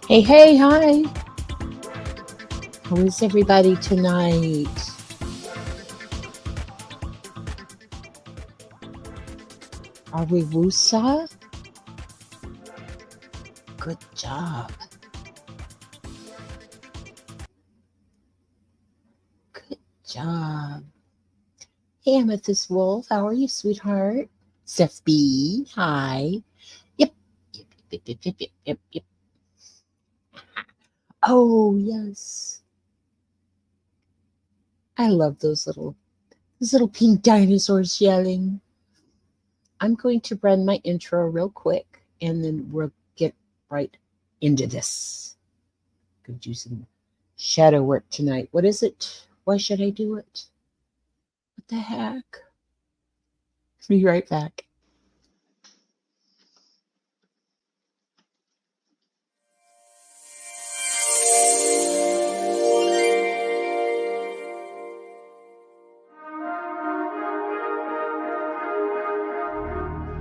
Hey, hey, hi. How is everybody tonight? Are we Wusa? Good job. Good job. Hey, Amethyst Wolf. How are you, sweetheart? Steph B. Hi. Yep. Yep. Oh, yes. I love those little pink dinosaurs yelling. I'm going to run my intro real quick, and then we'll get right into this. Going to do some shadow work tonight. What is it? Why should I do it? What the heck? Be right back.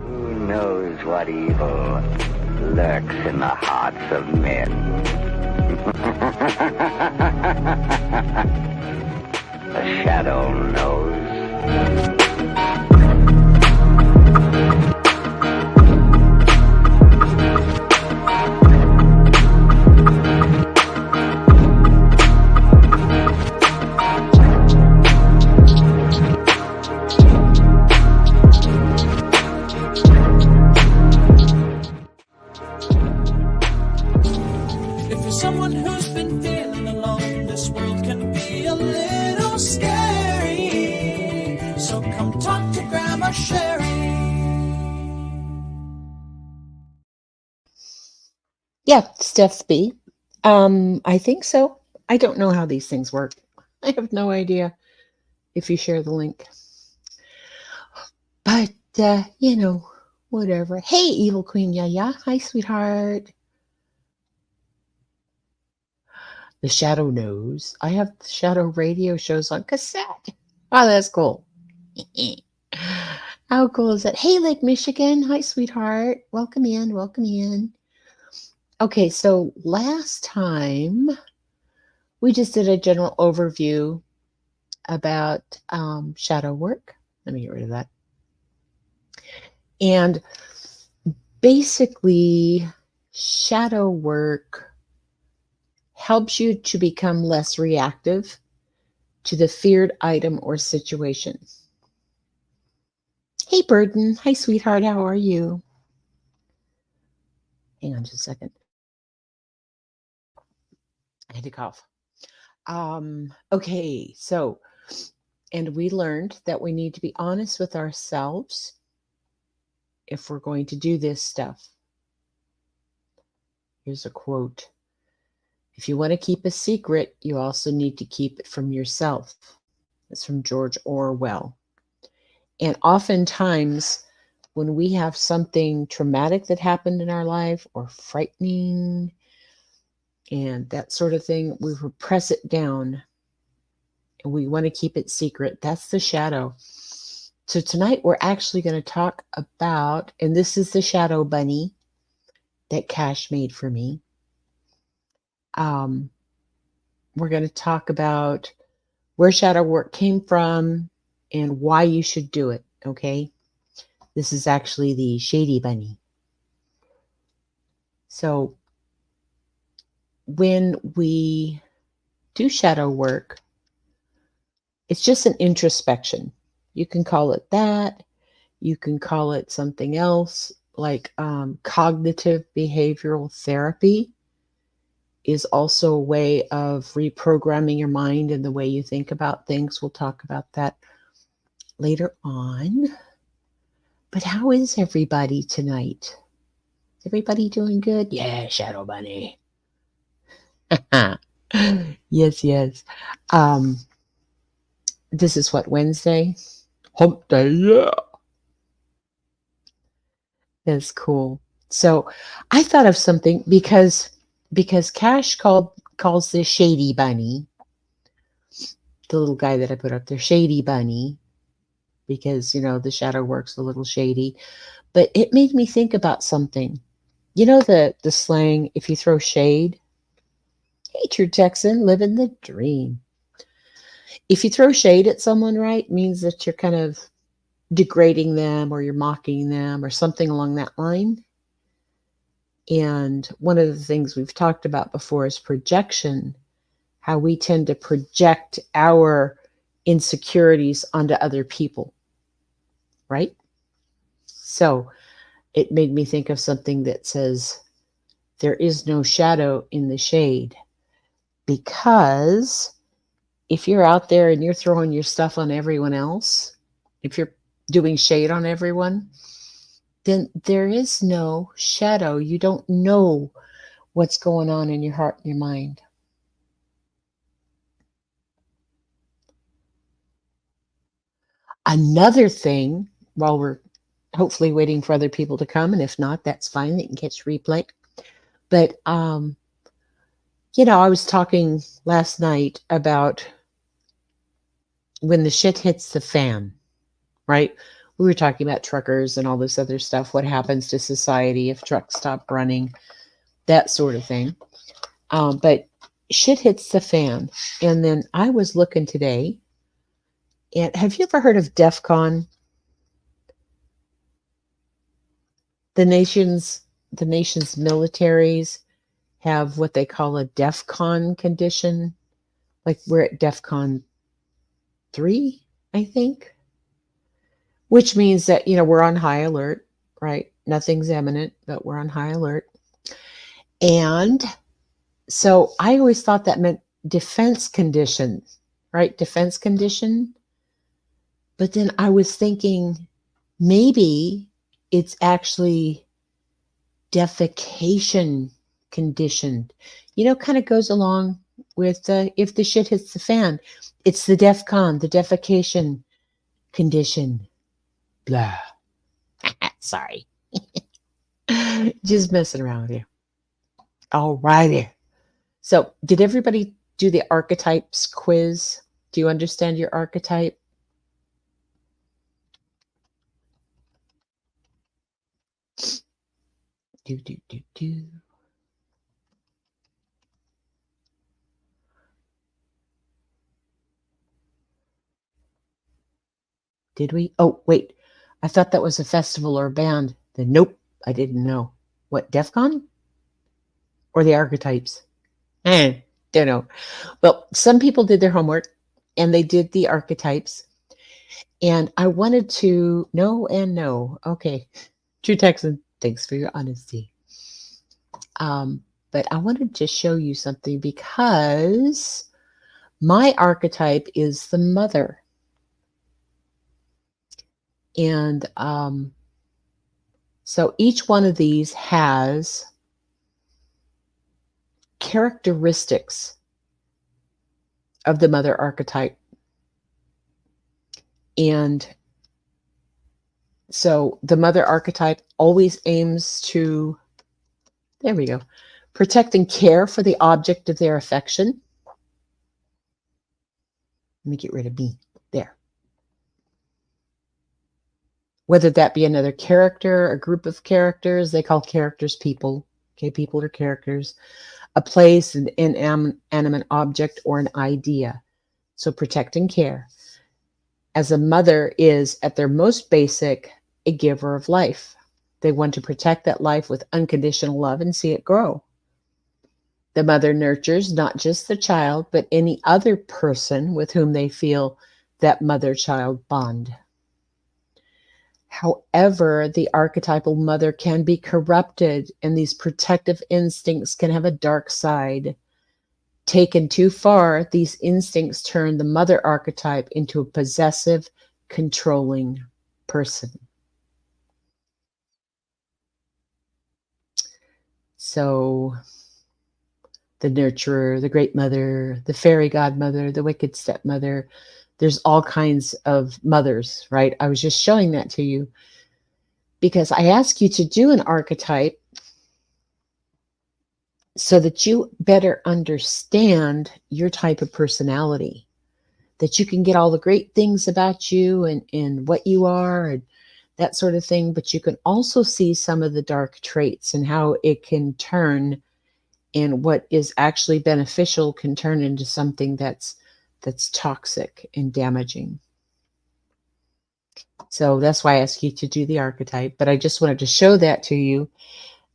Who knows what evil lurks in the hearts of men? The shadow knows. Yeah, Steph B. I think so. I don't know how these things work. I have no idea if you share the link. But, whatever. Hey, Evil Queen Yaya. Hi, sweetheart. The Shadow knows. I have Shadow radio shows on cassette. Oh, that's cool. How cool is that? Hey, Lake Michigan. Hi, sweetheart. Welcome in. Okay, so last time we just did a general overview about shadow work. Let me get rid of that. And basically, shadow work helps you to become less reactive to the feared item or situation. Hey, Burden. Hi, sweetheart. How are you? Hang on just a second. I had to cough. Okay, so, and we learned that we need to be honest with ourselves if we're going to do this stuff. Here's a quote. If you want to keep a secret, you also need to keep it from yourself. It's from George Orwell. And oftentimes when we have something traumatic that happened in our life or frightening and that sort of thing, we repress it down and we want to keep it secret. That's the shadow. So tonight we're actually going to talk about, and this is the shadow bunny that Cash made for me. We're going to talk about where shadow work came from and why you should do it. Okay. This is actually the shady bunny. So when we do shadow work, it's just an introspection. You can call it that. You can call it something else, like cognitive behavioral therapy is also a way of reprogramming your mind and the way you think about things. We'll talk about that later on. But how is everybody tonight? Is everybody doing good? Yeah, Shadow Bunny. Yes, yes. This is what, Wednesday? Hump day, yeah. That's cool. So I thought of something because Cash calls this Shady Bunny, the little guy that I put up there, Shady Bunny, because the shadow works a little shady. But it made me think about something. You know the slang, if you throw shade, hey, true Texan, living the dream. If you throw shade at someone, right, means that you're kind of degrading them or you're mocking them or something along that line. And one of the things we've talked about before is projection, how we tend to project our insecurities onto other people, right? So it made me think of something that says, there is no shadow in the shade. Because if you're out there and you're throwing your stuff on everyone else, if you're doing shade on everyone, then there is no shadow. You don't know what's going on in your heart and your mind. Another thing, while we're hopefully waiting for other people to come, and if not, that's fine. They can catch replay. But, I was talking last night about when the shit hits the fan, right? We were talking about truckers and all this other stuff. What happens to society if trucks stop running, that sort of thing. But shit hits the fan. And then I was looking today, and have you ever heard of DEF CON? The nation's militaries have what they call a DEF CON condition. Like we're at DEF CON 3, I think, which means that, we're on high alert, right? Nothing's imminent, but we're on high alert. And so I always thought that meant defense condition, right? Defense condition. But then I was thinking maybe it's actually defecation conditioned. Kind of goes along with if the shit hits the fan, it's the DEF CON, the defecation condition. Blah. Sorry. Just messing around with you. All righty. So, did everybody do the archetypes quiz? Do you understand your archetype? Do. Did we? Oh, wait. I thought that was a festival or a band. Then nope, I didn't know. What, DEF CON? Or the archetypes? Don't know. Well, some people did their homework and they did the archetypes. And I wanted to know and know. Okay. True Texan, thanks for your honesty. But I wanted to show you something because my archetype is the mother. And so each one of these has characteristics of the mother archetype. And So the mother archetype always aims to, there we go, protect and care for the object of their affection. Let me get rid of me. There. Whether that be another character, a group of characters, they call characters people. Okay, people are characters. A place, an inanimate object, or an idea. So protect and care. As a mother is, at their most basic, a giver of life. They want to protect that life with unconditional love and see it grow. The mother nurtures not just the child, but any other person with whom they feel that mother-child bond. However, the archetypal mother can be corrupted, and these protective instincts can have a dark side. Taken too far, these instincts turn the mother archetype into a possessive, controlling person. So, the nurturer, the great mother, the fairy godmother, the wicked stepmother, there's all kinds of mothers, right? I was just showing that to you because I ask you to do an archetype so that you better understand your type of personality, that you can get all the great things about you and what you are and that sort of thing, but you can also see some of the dark traits and how it can turn, and what is actually beneficial can turn into something that's toxic and damaging. So that's why I ask you to do the archetype, but I just wanted to show that to you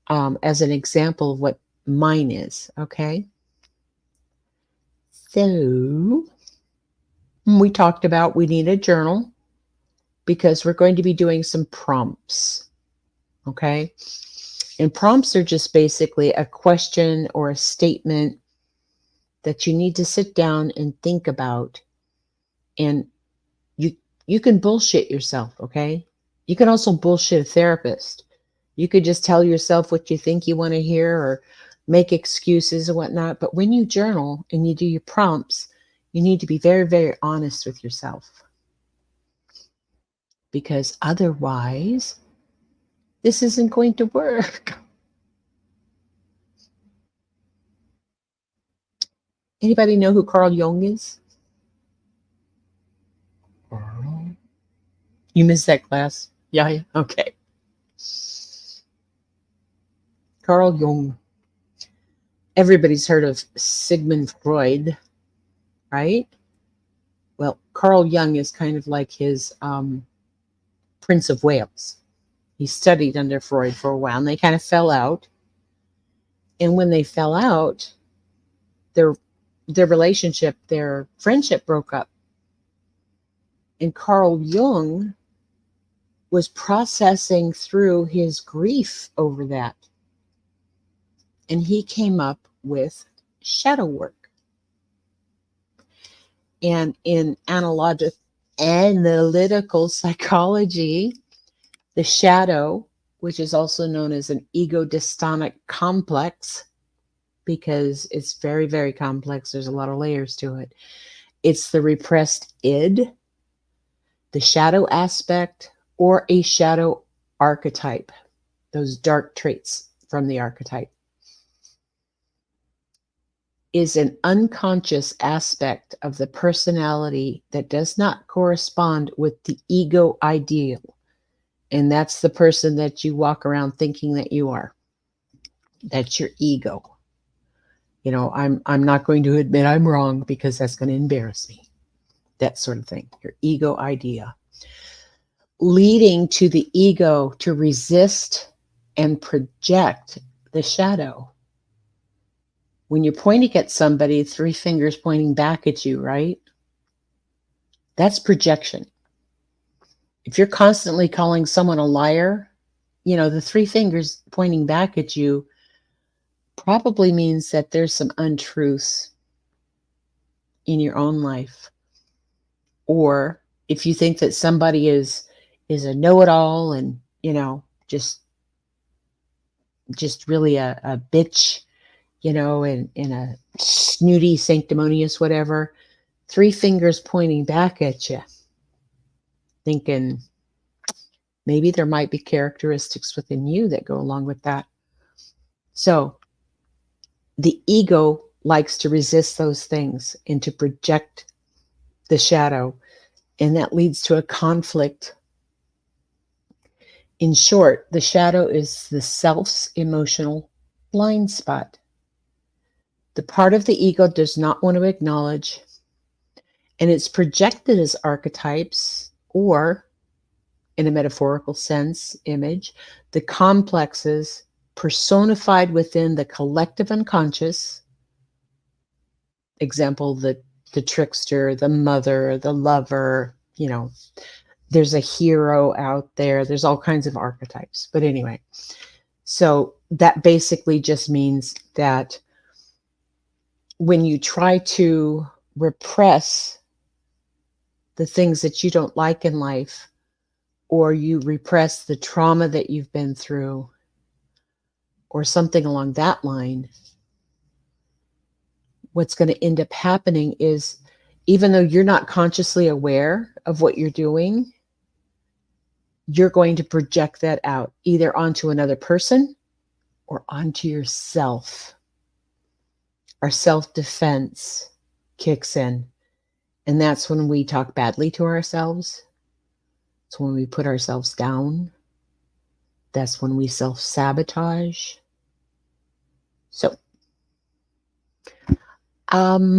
as an example of what mine is, okay? So we talked about we need a journal because we're going to be doing some prompts, okay? And prompts are just basically a question or a statement that you need to sit down and think about. And you can bullshit yourself, okay? You can also bullshit a therapist. You could just tell yourself what you think you want to hear or make excuses and whatnot. But when you journal and you do your prompts, you need to be very, very honest with yourself. Because otherwise, this isn't going to work. Anybody know who Carl Jung is? You missed that class? Yeah, okay. Carl Jung. Everybody's heard of Sigmund Freud, right? Well, Carl Jung is kind of like his Prince of Wales. He studied under Freud for a while, and they kind of fell out. And when they fell out, their relationship, their friendship broke up. And Carl Jung was processing through his grief over that. And he came up with shadow work. And in analytical psychology, the shadow, which is also known as an ego-dystonic complex, because it's very, very complex. There's a lot of layers to it. It's the repressed id, the shadow aspect, or a shadow archetype, those dark traits from the archetype, is an unconscious aspect of the personality that does not correspond with the ego ideal. And that's the person that you walk around thinking that you are. That's your ego. You know, I'm not going to admit I'm wrong because that's going to embarrass me. That sort of thing. Your ego idea. Leading to the ego to resist and project the shadow. When you're pointing at somebody, 3 fingers pointing back at you, right? That's projection. If you're constantly calling someone a liar, you know, the 3 fingers pointing back at you probably means that there's some untruths in your own life. Or if you think that somebody is a know-it-all and, you know, just really a bitch, you know, and a snooty, sanctimonious, whatever, 3 fingers pointing back at you, thinking, Maybe there might be characteristics within you that go along with that. So the ego likes to resist those things and to project the shadow, and that leads to a conflict. In short, the shadow is the self's emotional blind spot. The part of the ego does not want to acknowledge, and it's projected as archetypes, or in a metaphorical sense, image, the complexes personified within the collective unconscious. Example, the trickster, the mother, the lover, there's a hero out there. There's all kinds of archetypes. But anyway, so that basically just means that when you try to repress the things that you don't like in life, or you repress the trauma that you've been through, or something along that line, what's going to end up happening is, even though you're not consciously aware of what you're doing, you're going to project that out either onto another person or onto yourself. Our self-defense kicks in. And that's when we talk badly to ourselves. It's when we put ourselves down. That's when we self-sabotage. So, I'm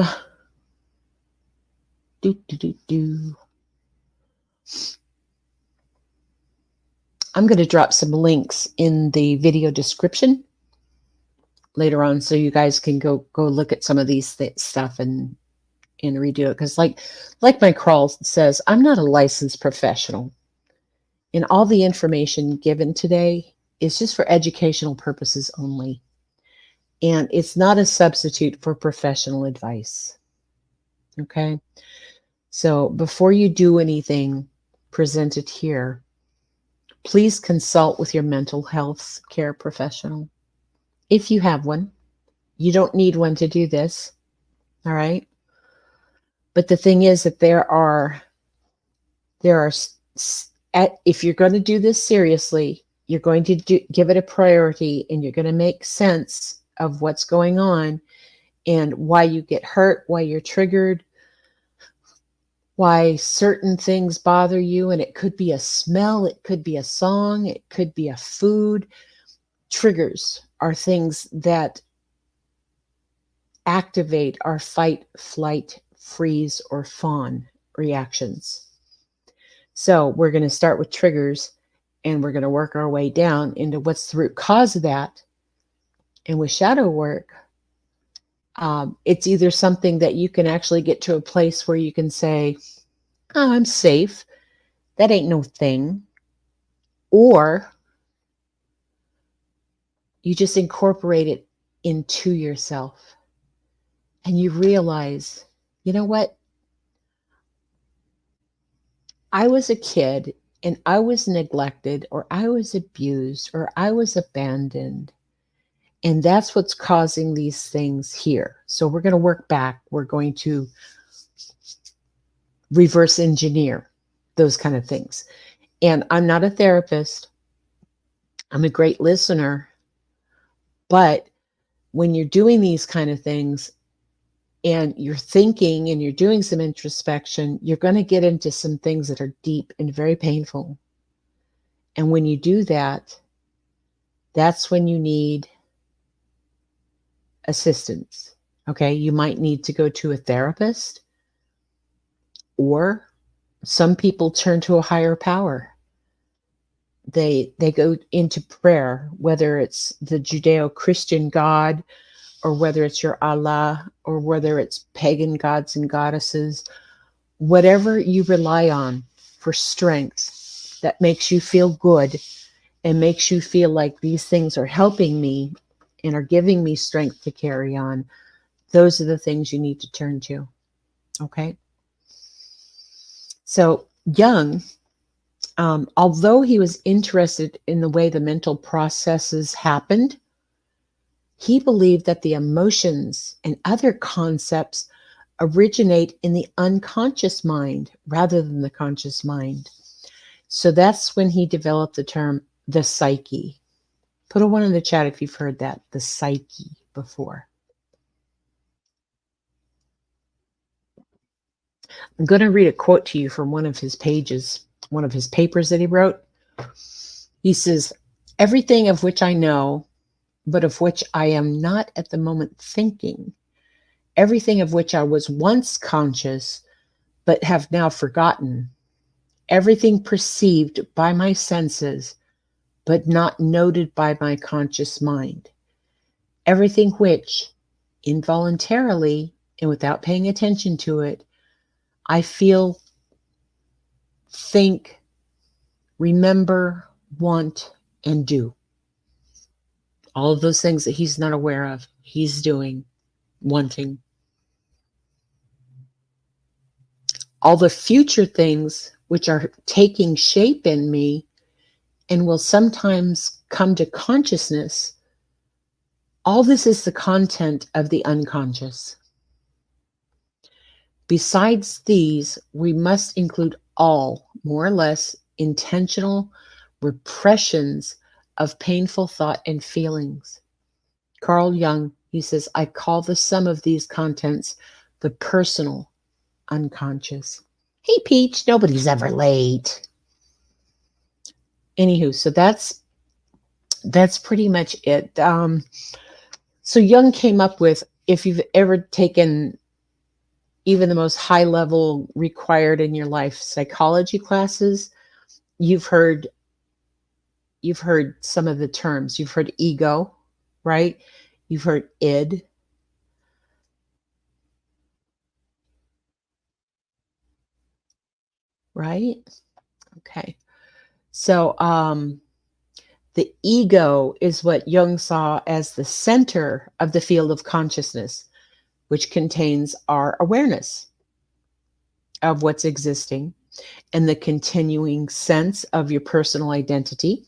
going to drop some links in the video description later on, so you guys can go look at some of these stuff and redo it. Because like my crawl says, I'm not a licensed professional, and all the information given today is just for educational purposes only, and it's not a substitute for professional advice. Okay, so before you do anything presented here, please consult with your mental health care professional. If you have one, you don't need one to do this. All right. But the thing is that there are, if you're going to do this seriously, you're going to give it a priority, and you're going to make sense of what's going on and why you get hurt, why you're triggered, why certain things bother you. And it could be a smell, it could be a song, it could be a food. Triggers are things that activate our fight, flight, freeze, or fawn reactions. So we're going to start with triggers, and we're going to work our way down into what's the root cause of that. And with shadow work, it's either something that you can actually get to a place where you can say, oh, I'm safe, that ain't no thing. Or you just incorporate it into yourself, and you realize, you know what? I was a kid, and I was neglected, or I was abused, or I was abandoned. And that's what's causing these things here. So we're going to work back. We're going to reverse engineer those kind of things. And I'm not a therapist. I'm a great listener. But when you're doing these kind of things, and you're thinking and you're doing some introspection, you're going to get into some things that are deep and very painful. And when you do that, that's when you need assistance. Okay, you might need to go to a therapist, or some people turn to a higher power. They go into prayer, whether it's the Judeo-Christian God, or whether it's your Allah, or whether it's pagan gods and goddesses, whatever you rely on for strength that makes you feel good and makes you feel like these things are helping me and are giving me strength to carry on. Those are the things you need to turn to. Okay. So Jung, although he was interested in the way the mental processes happened, he believed that the emotions and other concepts originate in the unconscious mind rather than the conscious mind. So that's when he developed the term the psyche. Put a 1 in the chat if you've heard that, the psyche, before. I'm going to read a quote to you from one of his pages, one of his papers that he wrote. He says, "Everything of which I know, but of which I am not at the moment thinking, everything of which I was once conscious, but have now forgotten, everything perceived by my senses, but not noted by my conscious mind, everything which, involuntarily and without paying attention to it, I feel, think, remember, want, and do." All of those things that he's not aware of, he's doing, wanting. All the future things which are taking shape in me and will sometimes come to consciousness, all this is the content of the unconscious. Besides these, we must include all, more or less, intentional repressions of painful thought and feelings. Carl Jung, he says, "I call the sum of these contents the personal unconscious." Hey, Peach, nobody's ever late. Anywho, so that's pretty much it. So Jung came up with, if you've ever taken even the most high level required in your life psychology classes, you've heard some of the terms. You've heard ego, right? You've heard id. Right? Okay. So the ego is what Jung saw as the center of the field of consciousness, which contains our awareness of what's existing and the continuing sense of your personal identity.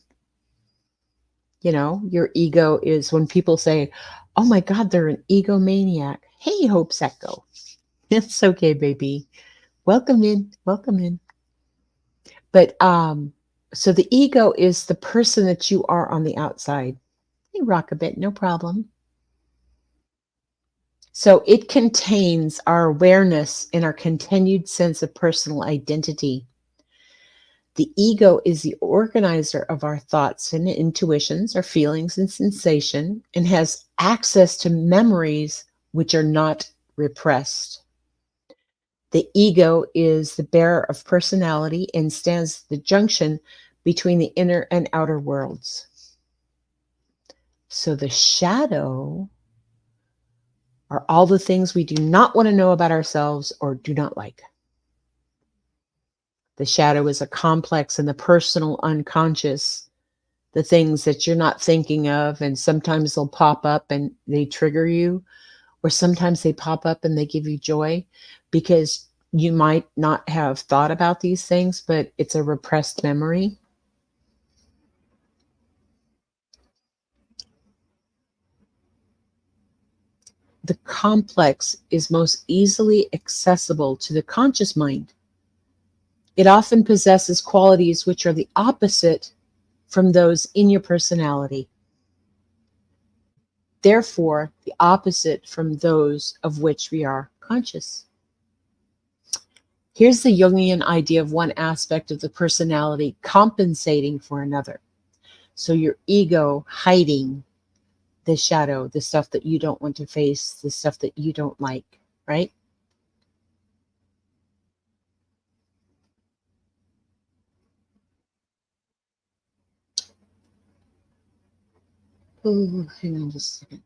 You know, your ego is when people say, "Oh my God, they're an egomaniac." Hey, Hope Secco. It's okay, baby. Welcome in. Welcome in. But so the ego is the person that you are on the outside. Hey, rock a bit, no problem. So it contains our awareness and our continued sense of personal identity. The ego is the organizer of our thoughts and intuitions, our feelings and sensation, and has access to memories which are not repressed. The ego is the bearer of personality and stands at the junction between the inner and outer worlds. So the shadow are all the things we do not want to know about ourselves or do not like. The shadow is a complex and the personal unconscious, the things that you're not thinking of, and sometimes they'll pop up and they trigger you, or sometimes they pop up and they give you joy because you might not have thought about these things, but it's a repressed memory. The complex is most easily accessible to the conscious mind. It often possesses qualities which are the opposite from those in your personality. Therefore, the opposite from those of which we are conscious. Here's the Jungian idea of one aspect of the personality compensating for another. So your ego hiding the shadow, the stuff that you don't want to face, the stuff that you don't like, right? Oh, hang on just a second.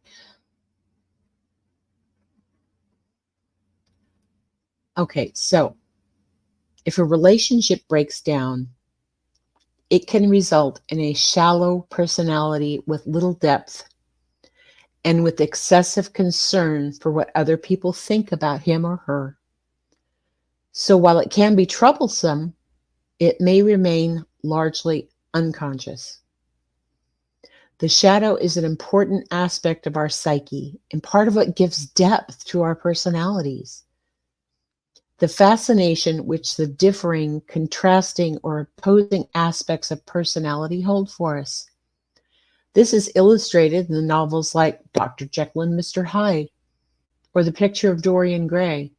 Okay, so if a relationship breaks down, it can result in a shallow personality with little depth and with excessive concern for what other people think about him or her. So while it can be troublesome, it may remain largely unconscious. The shadow is an important aspect of our psyche and part of what gives depth to our personalities. the fascination which the differing, contrasting, or opposing aspects of personality hold for us. This is illustrated in the novels like Dr. Jekyll and Mr. Hyde, or The Picture of Dorian Gray.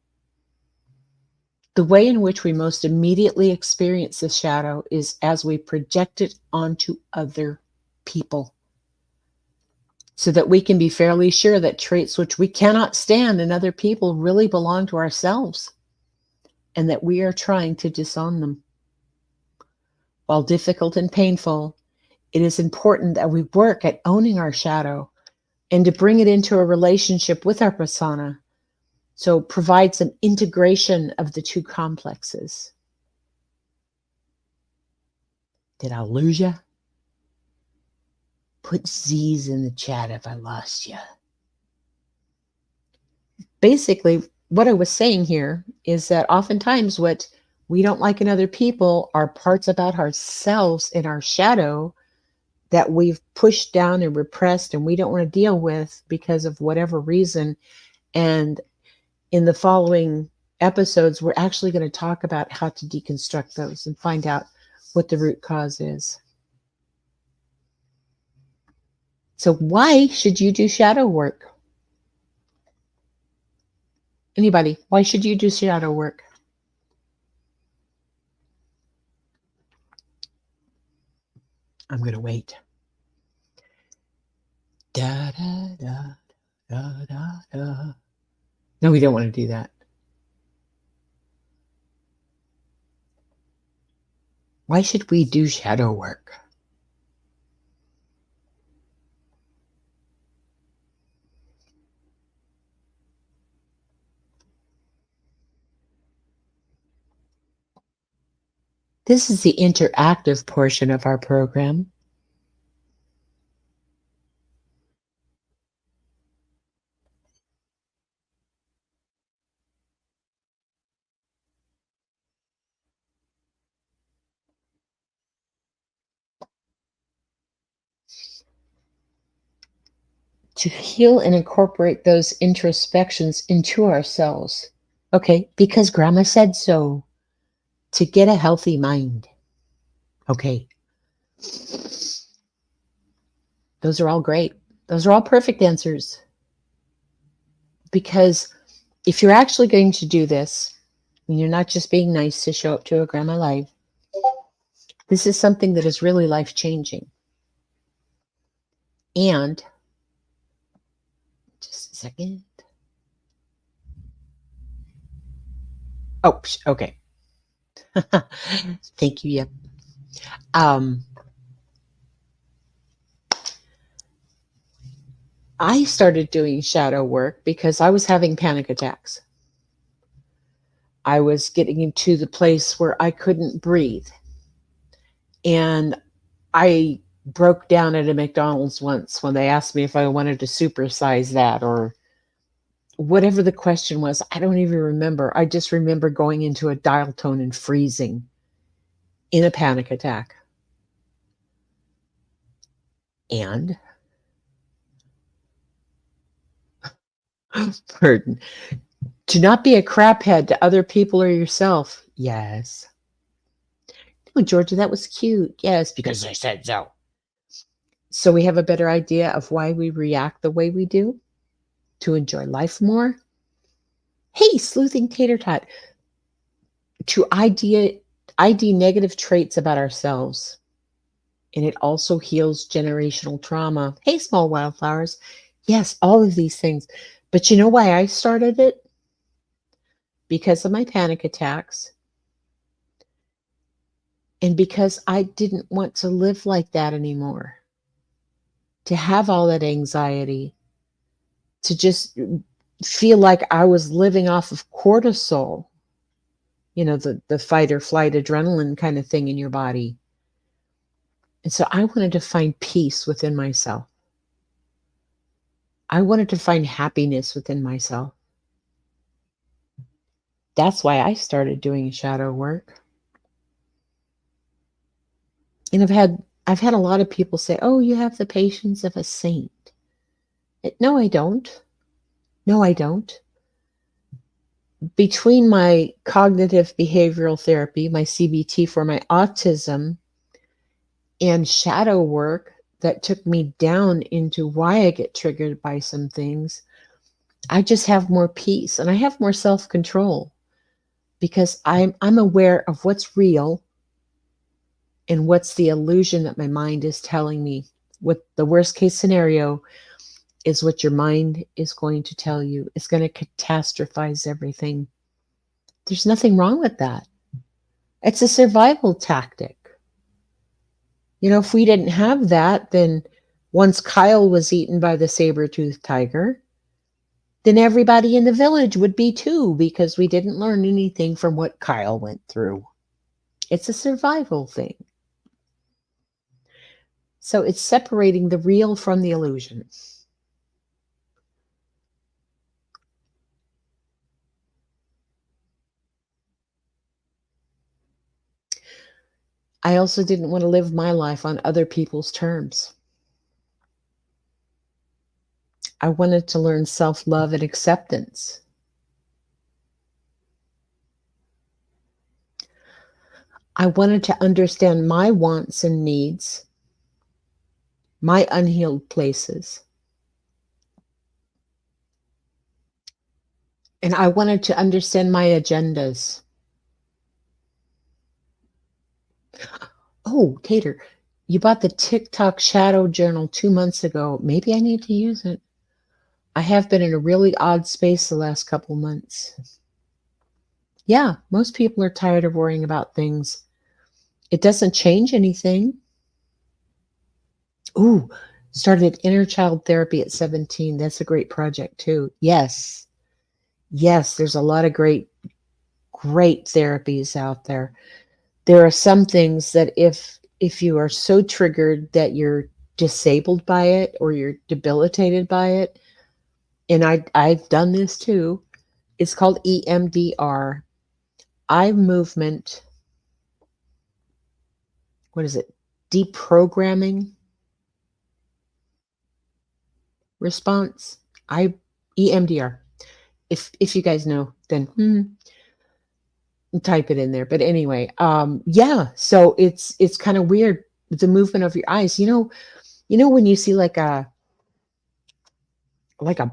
The way in which we most immediately experience the shadow is as we project it onto other people, so that we can be fairly sure that traits which we cannot stand in other people really belong to ourselves, and that we are trying to disown them. While difficult and painful, it is important that we work at owning our shadow and to bring it into a relationship with our persona, so provide some integration of the two complexes. Did I lose you? Put Z's in the chat if I lost you. Basically, what I was saying here is that oftentimes what we don't like in other people are parts about ourselves in our shadow that we've pushed down and repressed and we don't want to deal with because of whatever reason. And in the following episodes, we're actually going to talk about how to deconstruct those and find out what the root cause is. So why should you do shadow work? Anybody, why should you do shadow work? I'm going to wait. Da, da, da, da, da, da. No, we don't want to do that. Why should we do shadow work? This is the interactive portion of our program. To heal and incorporate those introspections into ourselves. Okay, because Grandma said so. To get a healthy mind. Okay. Those are all great. Those are all perfect answers. Because if you're actually going to do this, and you're not just being nice to show up to a Grandma Live, this is something that is really life-changing. And, just a second. Oh, okay. Thank you, yep. I started doing shadow work because I was having panic attacks. I was getting into the place where I couldn't breathe. And I broke down at a McDonald's once when they asked me if I wanted to supersize that or whatever the question was. I don't even remember. I just remember going into a dial tone and freezing in a panic attack. And pardon, to not be a craphead to other people or yourself. Yes. Oh, Georgia, that was cute. Yes, because I said so. So we have a better idea of why we react the way we do, to enjoy life more. Hey, sleuthing tater tot. To ID negative traits about ourselves. And it also heals generational trauma. Hey, small wildflowers. Yes, all of these things. But you know why I started it? Because of my panic attacks. And because I didn't want to live like that anymore. To have all that anxiety. To just feel like I was living off of cortisol. You know, the fight or flight adrenaline kind of thing in your body. And so I wanted to find peace within myself. I wanted to find happiness within myself. That's why I started doing shadow work. And I've had a lot of people say, "Oh, you have the patience of a saint." No, I don't. No, I don't. between my cognitive behavioral therapy, my CBT for my autism, and shadow work that took me down into why I get triggered by some things, I just have more peace and I have more self-control because I'm aware of what's real and what's the illusion that my mind is telling me. What the worst case scenario is, what your mind is going to tell you. It's going to catastrophize everything. There's nothing wrong with that. It's a survival tactic. You know, if we didn't have that, then once Kyle was eaten by the saber-toothed tiger, then everybody in the village would be too, because we didn't learn anything from what Kyle went through. It's a survival thing. So it's separating the real from the illusion. I also didn't want to live my life on other people's terms. I wanted to learn self-love and acceptance. I wanted to understand my wants and needs, my unhealed places. And I wanted to understand my agendas. Oh, Cater, you bought the TikTok Shadow Journal 2 months ago. Maybe I need to use it. I have been in a really odd space the last couple months. Yeah, most people are tired of worrying about things. It doesn't change anything. Ooh, started inner child therapy at 17. That's a great project too. Yes. Yes, there's a lot of great therapies out there. There are some things that if you are so triggered that you're disabled by it or you're debilitated by it, and I've done this too. It's called EMDR, eye movement. What is it? Deprogramming response. EMDR. If you guys know, then type it in there. But anyway, yeah. So it's kind of weird, the movement of your eyes. You know when you see like a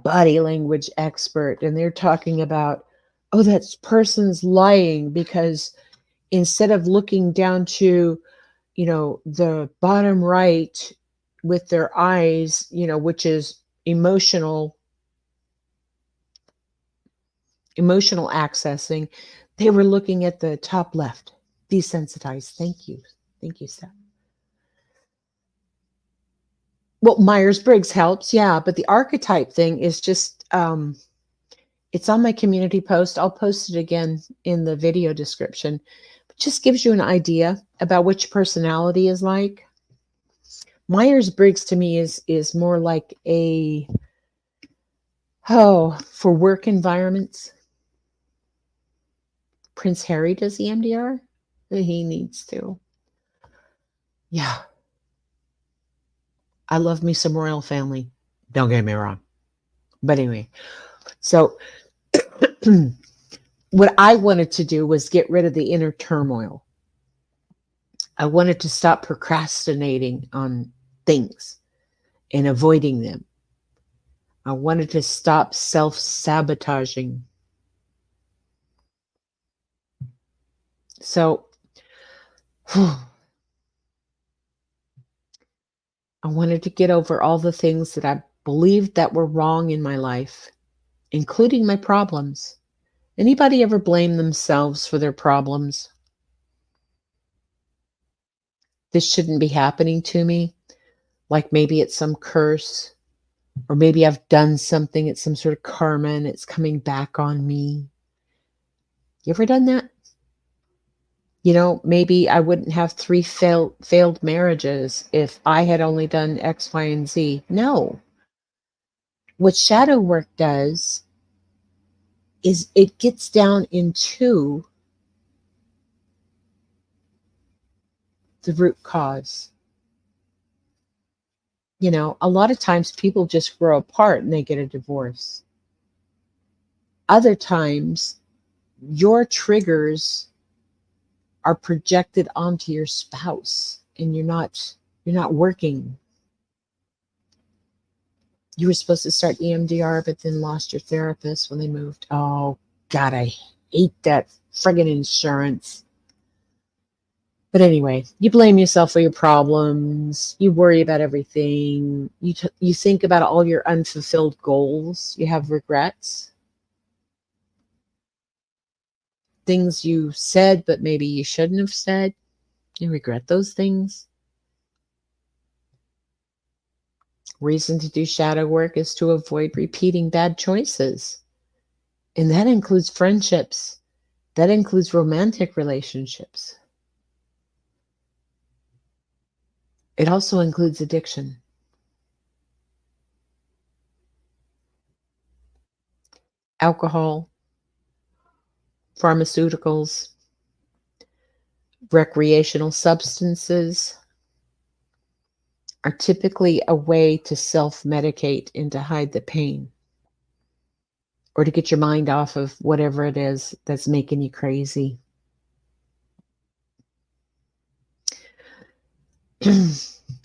body language expert and they're talking about, oh, that person's lying because instead of looking down to, the bottom right with their eyes, which is emotional accessing, they were looking at the top left. Desensitized. Thank you, Steph. Well, Myers-Briggs helps, yeah, but the archetype thing is just it's on my community post. I'll post it again in the video description. It just gives you an idea about what your personality is like. Myers-Briggs to me is more like for work environments. Prince Harry does EMDR. He needs to. Yeah. I love me some royal family. Don't get me wrong. But anyway, so what I wanted to do was get rid of the inner turmoil. I wanted to stop procrastinating on things and avoiding them. I wanted to stop self-sabotaging. So I wanted to get over all the things that I believed that were wrong in my life, including my problems. Anybody ever blame themselves for their problems? This shouldn't be happening to me. Like maybe it's some curse, or maybe I've done something, it's some sort of karma and it's coming back on me. You ever done that? Maybe I wouldn't have 3 failed marriages if I had only done X, Y, and Z. No. What shadow work does is it gets down into the root cause. A lot of times people just grow apart and they get a divorce. Other times your triggers are projected onto your spouse, and you're not working. You were supposed to start EMDR, but then lost your therapist when they moved. Oh, God, I hate that friggin' insurance. But anyway, you blame yourself for your problems. You worry about everything. You think about all your unfulfilled goals. You have regrets. Things you said, but maybe you shouldn't have said. You regret those things. Reason to do shadow work is to avoid repeating bad choices. And that includes friendships. That includes romantic relationships. It also includes addiction. Alcohol, pharmaceuticals, recreational substances are typically a way to self-medicate and to hide the pain, or to get your mind off of whatever it is that's making you crazy.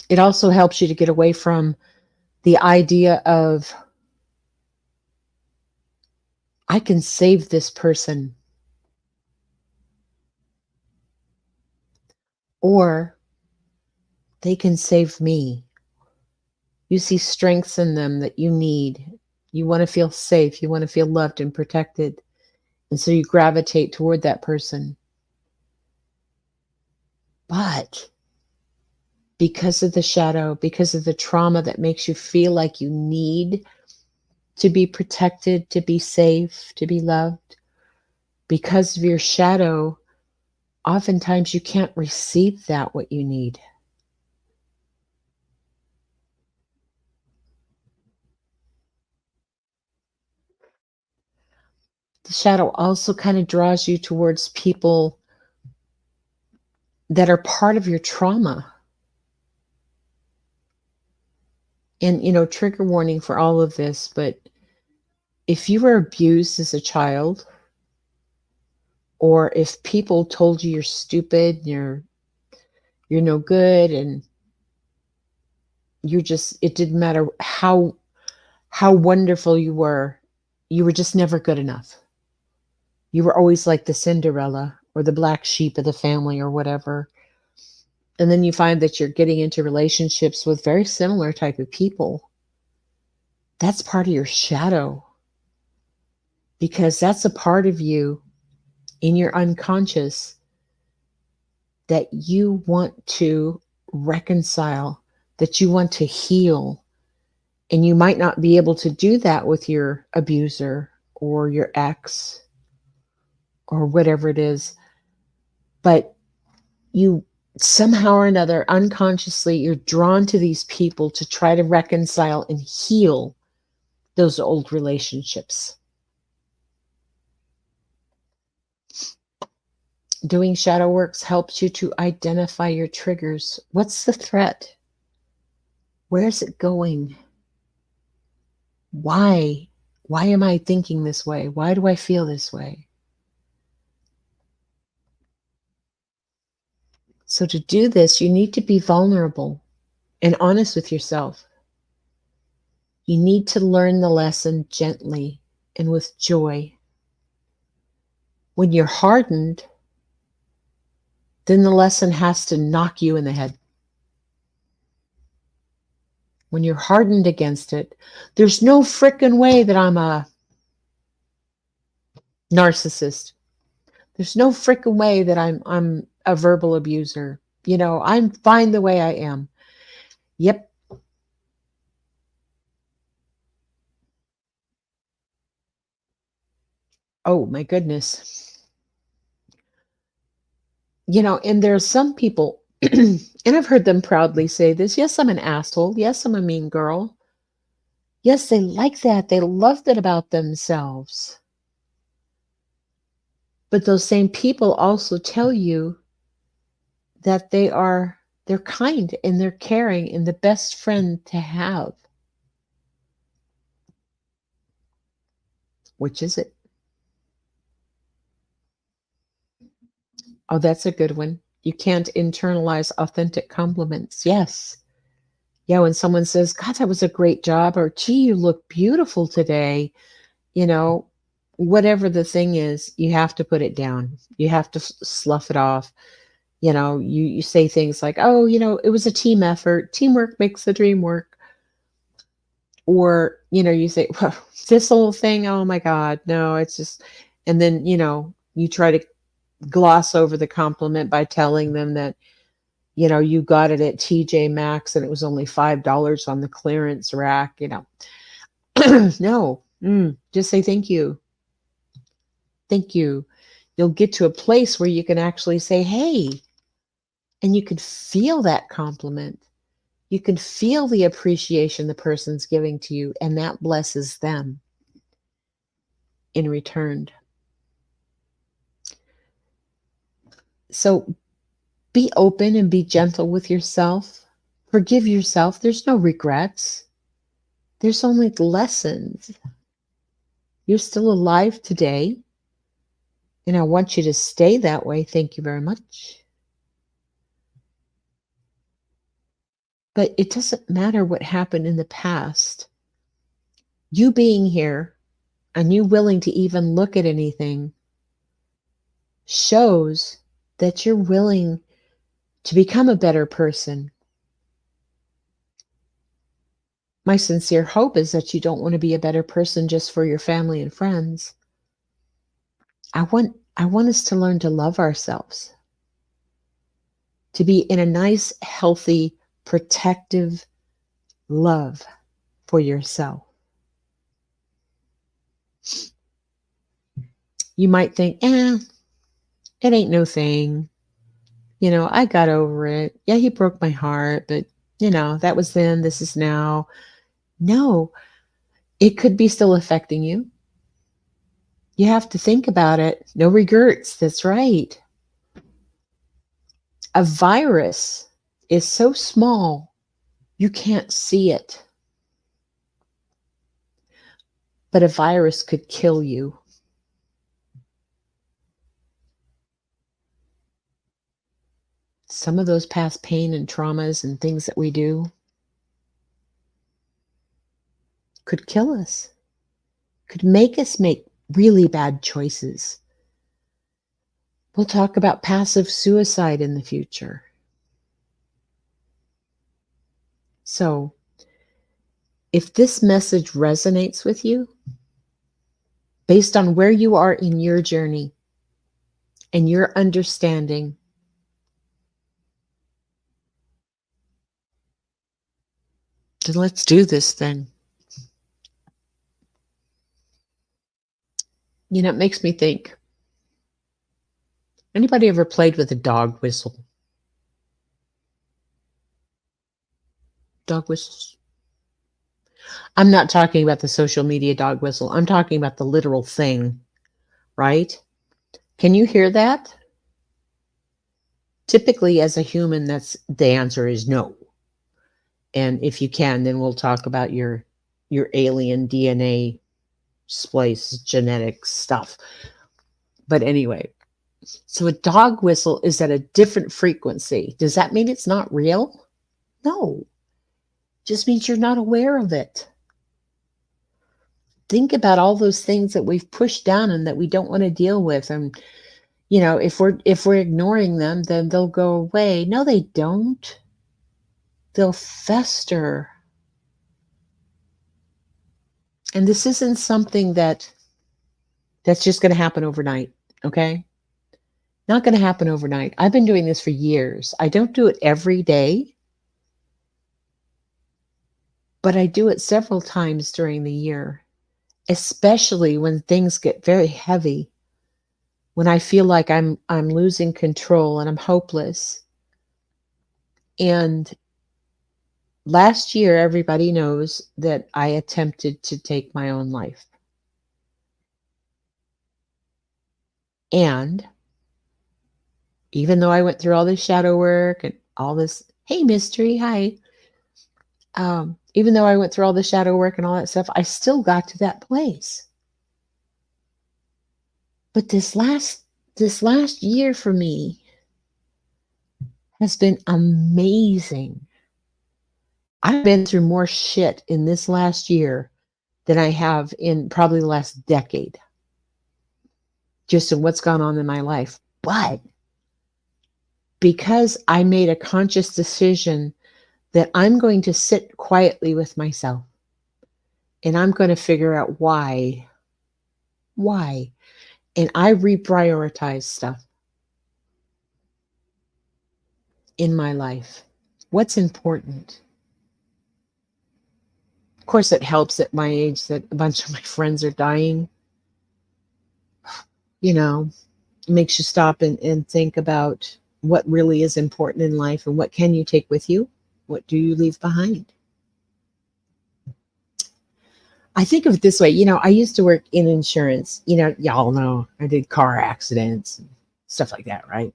It also helps you to get away from the idea of, I can save this person, or they can save me. You see strengths in them that you need. You want to feel safe. You want to feel loved and protected. And so you gravitate toward that person. But because of the shadow, because of the trauma that makes you feel like you need to be protected, to be safe, to be loved, because of your shadow, oftentimes you can't receive that what you need. The shadow also kind of draws you towards people that are part of your trauma. And, trigger warning for all of this, but if you were abused as a child, or if people told you you're stupid, you're no good, and it didn't matter how wonderful you were just never good enough. You were always like the Cinderella or the black sheep of the family or whatever. And then you find that you're getting into relationships with very similar type of people. That's part of your shadow, because that's a part of you in your unconscious that you want to reconcile, that you want to heal. And you might not be able to do that with your abuser or your ex or whatever it is, but you somehow or another, unconsciously, you're drawn to these people to try to reconcile and heal those old relationships. Doing shadow works helps you to identify your triggers. What's the threat? Where's it going? Why? Why am I thinking this way? Why do I feel this way? So to do this, you need to be vulnerable and honest with yourself. You need to learn the lesson gently and with joy. When you're hardened, then the lesson has to knock you in the head. When you're hardened against it, there's no frickin' way that I'm a narcissist. There's no frickin' way that I'm a verbal abuser. I'm fine the way I am. Yep. Oh my goodness. And there's some people, and I've heard them proudly say this. Yes, I'm an asshole. Yes, I'm a mean girl. Yes, they like that. They love that about themselves. But those same people also tell you that they're kind and they're caring and the best friend to have. Which is it? Oh, that's a good one. You can't internalize authentic compliments. Yes. Yeah, when someone says, God, that was a great job, or gee, you look beautiful today, you know, whatever the thing is, you have to put it down. You have to slough it off. You say things like, oh, it was a team effort. Teamwork makes the dream work. Or, you say, well, this whole thing, oh my God, no, it's just, and then, you try to gloss over the compliment by telling them that, you got it at TJ Maxx and it was only $5 on the clearance rack, No, just say thank you. Thank you. You'll get to a place where you can actually say, hey, and you can feel that compliment. You can feel the appreciation the person's giving to you, and that blesses them in return. So be open and be gentle with yourself. Forgive yourself. There's no regrets. There's only lessons. You're still alive today, and I want you to stay that way. Thank you very much. But it doesn't matter what happened in the past. You being here and you willing to even look at anything shows that you're willing to become a better person. My sincere hope is that you don't want to be a better person just for your family and friends. I want us to learn to love ourselves, to be in a nice, healthy, protective love for yourself. You might think, it ain't no thing. I got over it. Yeah, he broke my heart, but that was then, this is now. No, it could be still affecting you. You have to think about it. No regrets. That's right. A virus is so small, you can't see it. But a virus could kill you. Some of those past pain and traumas and things that we do could kill us, could make us make really bad choices. We'll talk about passive suicide in the future. So, if this message resonates with you, based on where you are in your journey and your understanding, then let's do this thing. It makes me think, anybody ever played with a dog whistle? Dog whistles? I'm not talking about the social media dog whistle. I'm talking about the literal thing, right? Can you hear that? Typically, as a human, the answer is no. And if you can, then we'll talk about your alien DNA splice genetic stuff. But anyway, so a dog whistle is at a different frequency. Does that mean it's not real? No. Just means you're not aware of it. Think about all those things that we've pushed down and that we don't want to deal with. And if we're ignoring them, then they'll go away. No, they don't. They'll fester. And this isn't something that's just going to happen overnight, okay? Not going to happen overnight. I've been doing this for years. I don't do it every day, but I do it several times during the year, especially when things get very heavy, when I feel like I'm losing control and I'm hopeless. And last year, everybody knows that I attempted to take my own life. And even though I went through all this shadow work and all this, hey, mystery, hi. Even though I went through all the shadow work and all that stuff, I still got to that place. But this last This last year for me has been amazing. I've been through more shit in this last year than I have in probably the last decade, just in what's gone on in my life. But because I made a conscious decision that I'm going to sit quietly with myself and I'm going to figure out why, and I reprioritize stuff in my life. What's important? Of course, it helps at my age that a bunch of my friends are dying. You know, it makes you stop and think about what really is important in life and what can you take with you? What do you leave behind? I think of it this way, I used to work in insurance. Y'all know I did car accidents and stuff like that, right?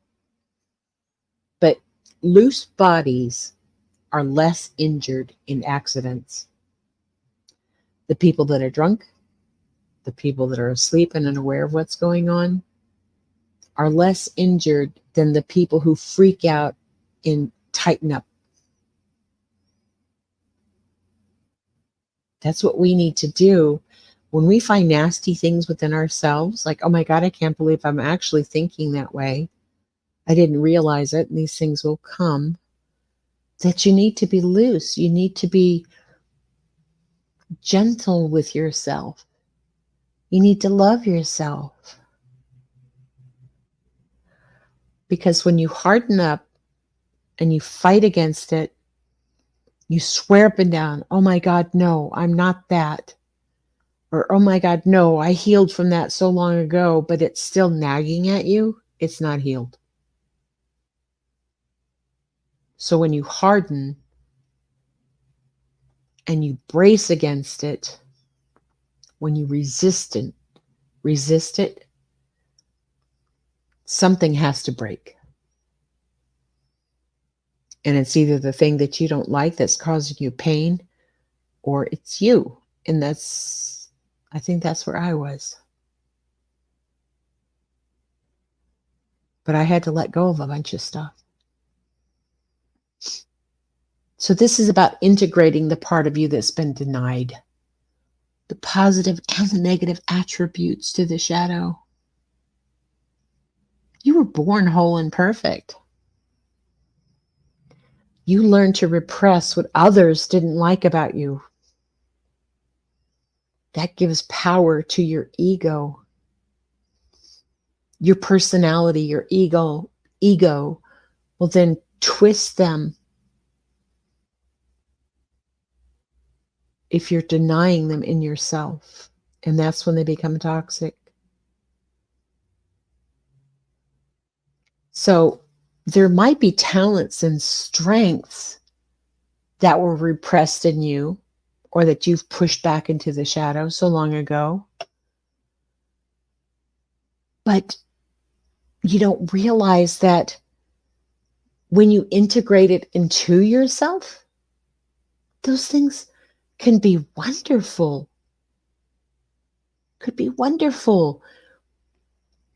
But loose bodies are less injured in accidents. The people that are drunk, the people that are asleep and unaware of what's going on, are less injured than the people who freak out and tighten up. That's what we need to do when we find nasty things within ourselves, like, oh my God, I can't believe I'm actually thinking that way. I didn't realize it, and these things will come. That you need to be loose. You need to be gentle with yourself. You need to love yourself. Because when you harden up and you fight against it, you swear up and down, oh my God, no, I'm not that. Or, oh my God, no, I healed from that so long ago, but it's still nagging at you. It's not healed. So when you harden and you brace against it, when you resist it, something has to break. And it's either the thing that you don't like that's causing you pain, or it's you. And I think that's where I was. But I had to let go of a bunch of stuff. So this is about integrating the part of you that's been denied, the positive and the negative attributes to the shadow. You were born whole and perfect. You learned to repress what others didn't like about you. That gives power to your ego. Your personality, your ego will then twist them if you're denying them in yourself. And that's when they become toxic. So there might be talents and strengths that were repressed in you, or that you've pushed back into the shadow so long ago. But you don't realize that when you integrate it into yourself, those things can be wonderful. Could be wonderful.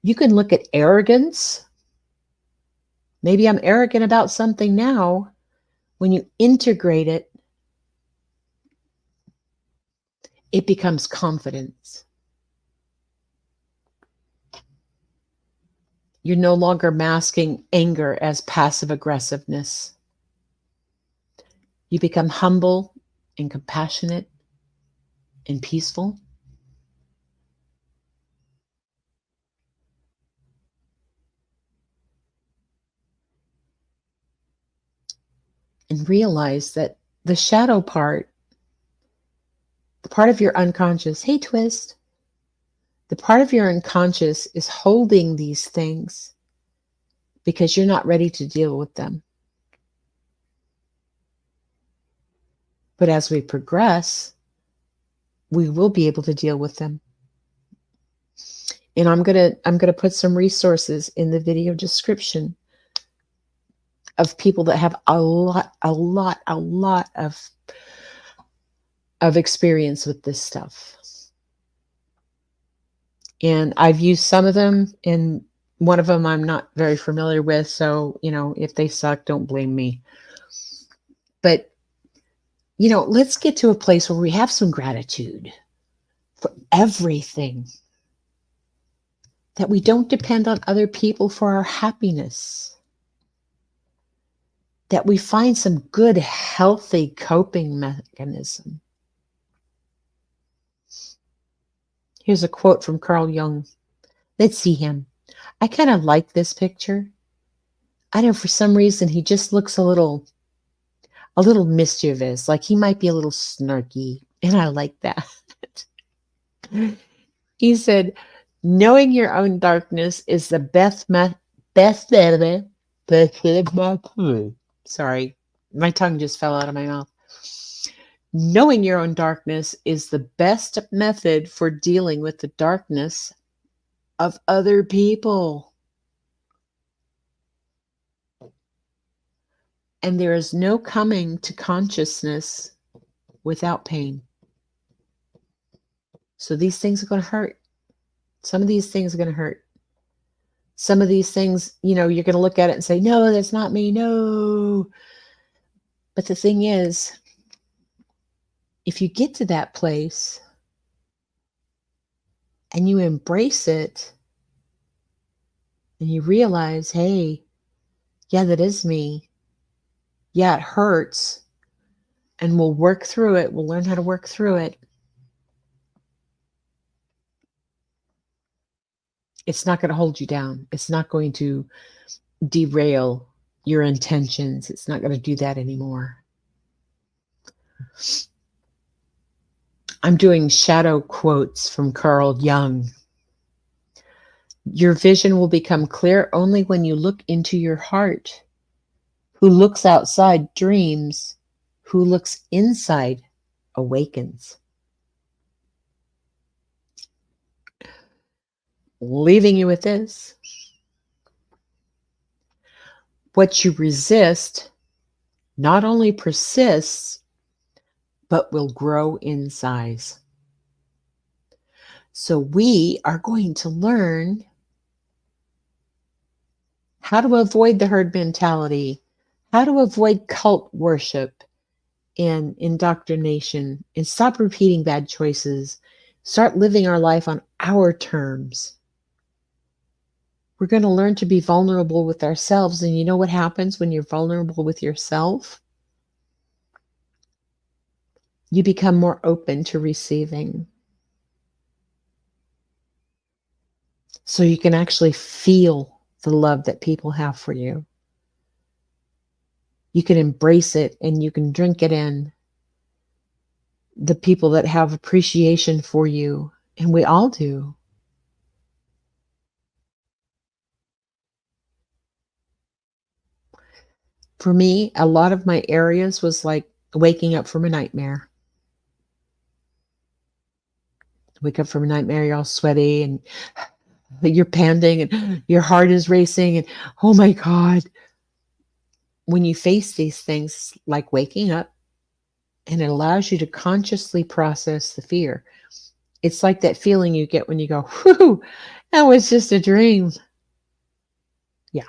You can look at arrogance. Maybe I'm arrogant about something now. When you integrate it, it becomes confidence. You're no longer masking anger as passive aggressiveness. You become humble and compassionate and peaceful. And realize that the shadow part, the part of your unconscious, hey twist, the part of your unconscious is holding these things because you're not ready to deal with them. But as we progress, we will be able to deal with them. And I'm gonna put some resources in the video description of people that have a lot of experience with this stuff. And I've used some of them, and One of them I'm not very familiar with, so, if they suck, don't blame me. But, let's get to a place where we have some gratitude for everything, that we don't depend on other people for our happiness, that we find some good, healthy coping mechanism. Here's a quote from Carl Jung. Let's see him. I kind of like this picture. I know, for some reason he just looks a little mischievous, like he might be a little snarky, and I like that. He said, knowing your own darkness is the sorry, my tongue just fell out of my mouth. Knowing your own darkness is the best method for dealing with the darkness of other people. And there is no coming to consciousness without pain. So these things are going to hurt. Some of these things are going to hurt. Some of these things, you're going to look at it and say, no, that's not me. No. But the thing is, if you get to that place and you embrace it and you realize, hey, yeah, that is me. Yeah, it hurts. And we'll work through it. We'll learn how to work through it. It's not going to hold you down. It's not going to derail your intentions. It's not going to do that anymore. I'm doing shadow quotes from Carl Jung. Your vision will become clear only when you look into your heart. Who looks outside dreams. Who looks inside awakens. Leaving you with this. What you resist not only persists, but will grow in size. So we are going to learn how to avoid the herd mentality, how to avoid cult worship and indoctrination, and stop repeating bad choices, start living our life on our terms. We're going to learn to be vulnerable with ourselves. And you know what happens when you're vulnerable with yourself? You become more open to receiving. So you can actually feel the love that people have for you. You can embrace it and you can drink it in. The people that have appreciation for you, and we all do. For me, a lot of my areas was like waking up from a nightmare. Wake up from a nightmare, you're all sweaty and you're panting and your heart is racing and oh my God. When you face these things, like waking up, and it allows you to consciously process the fear. It's like that feeling you get when you go, whew, that was just a dream. Yeah.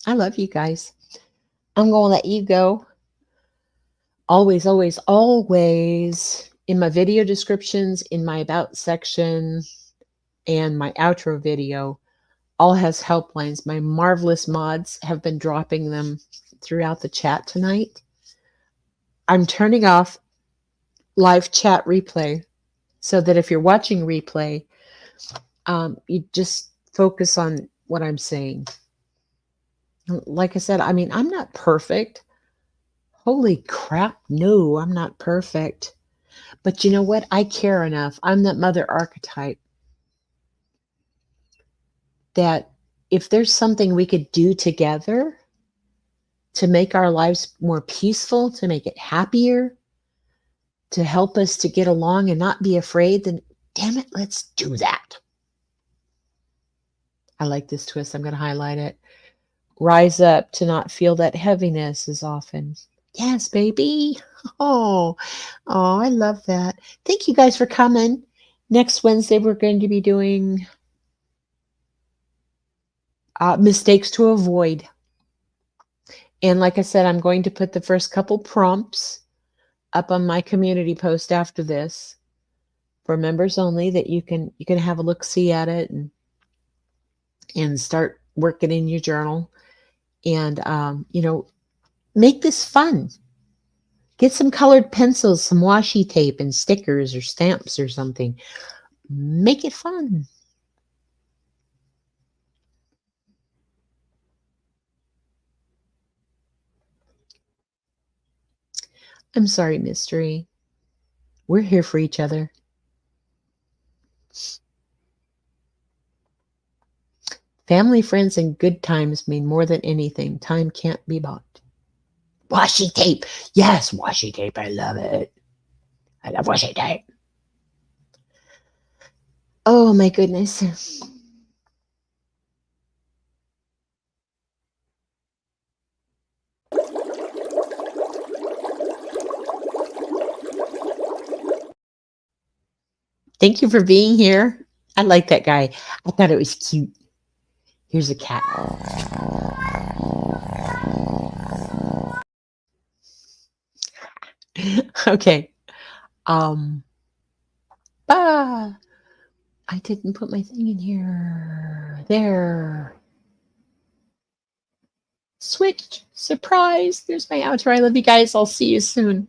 I love you guys. I'm going to let you go. Always, always, always in my video descriptions, in my about section, and my outro video, all has helplines. My marvelous mods have been dropping them throughout the chat tonight. I'm turning off live chat replay so that if you're watching replay, you just focus on what I'm saying. Like I said, I'm not perfect. Holy crap, no, I'm not perfect. But you know what? I care enough. I'm that mother archetype that if there's something we could do together to make our lives more peaceful, to make it happier, to help us to get along and not be afraid, then damn it, let's do that. I like this twist. I'm going to highlight it. Rise up to not feel that heaviness as often. Yes, baby. Oh, oh, I love that. Thank you guys for coming. Next Wednesday, we're going to be doing mistakes to avoid. And like I said, I'm going to put the first couple prompts up on my community post after this for members only, that you can have a look see at it and start working in your journal. And make this fun. Get some colored pencils, some washi tape, and stickers or stamps or something. Make it fun. I'm sorry, Mystery. We're here for each other. Family, friends, and good times mean more than anything. Time can't be bought. Washi tape. Yes, washi tape. I love it. I love washi tape. Oh, my goodness. Thank you for being here. I like that guy. I thought it was cute. Here's a cat. Okay. Ah, I didn't put my thing in here. There. Switch. Surprise. There's my outro. I love you guys. I'll see you soon.